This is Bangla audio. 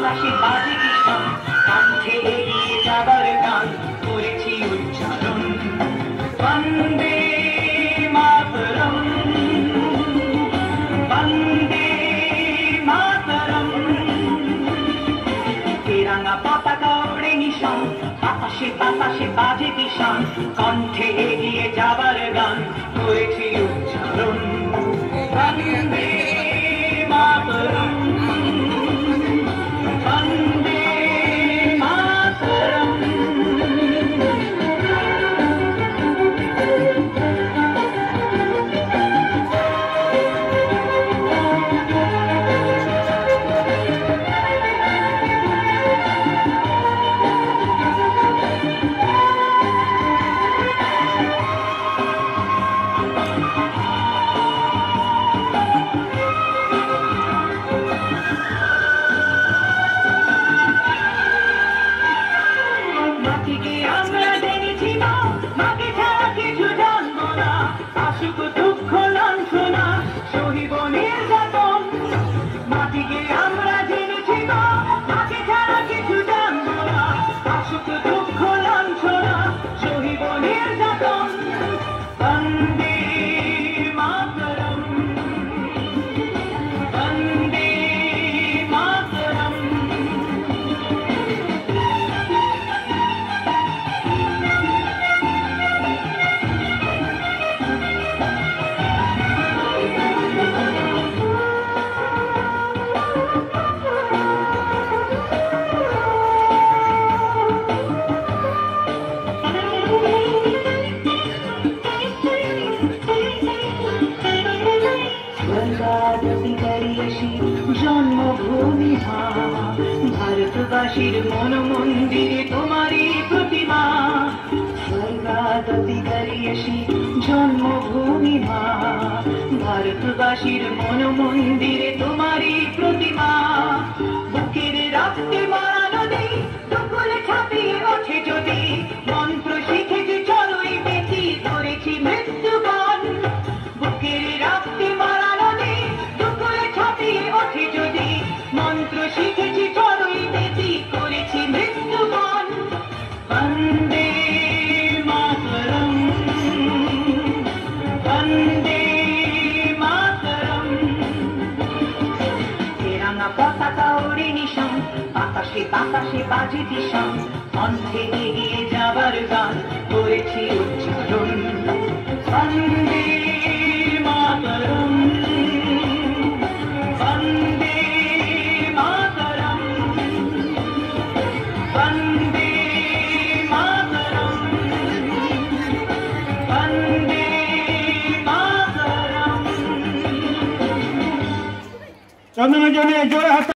বাতাসে বাজে কিষান কণ্ঠে এগিয়ে যাবার গান করেছি উচ্চারণ বন্দে মাতরম বন্দে মাতরম তেরাঙ্গা পতাকা ওড়ে নিশান বাতাসে বাতাসে বাজে কিষান কণ্ঠে এগিয়ে যাবার গান করেছি উচ্চারণ বন্দে মাতরম বন্দে মাতরম জন্মভূমি ভারতবাসীর মন মন্দিরে তোমারই প্রতিমা স্বর্গাদতিকারী এসে জন্মভূমি ভারতবাসীর মন মন্দিরে তোমারই প্রতিমা বুকের রক্তে মারা নদী দুকুলে ছাপিয়ে ওঠে যদি মন্ত্র শিখেছি চলোই বেশি করেছি মৃত্যুবরণ বুকের রক্তে মারা নদী দুকুলে ছাপিয়ে ওঠে যদি মন্ত্র শিখেছি চলোই বেশি করেছি মৃত্যুবরণ বন্দে মাতরম বন্দে মাতরম তেরাঙ্গা পতাকা ওড়ে নিশান বাতাসে বাতাসে বাজে দিশান কণ্ঠে এগিয়ে যাবার গান করেছি উচ্চারণ বন্দে মাতরম বন্দে মাতরম বন্দে মাতরম বন্দে মাতরম চন্দনের জন্য জোরে হাত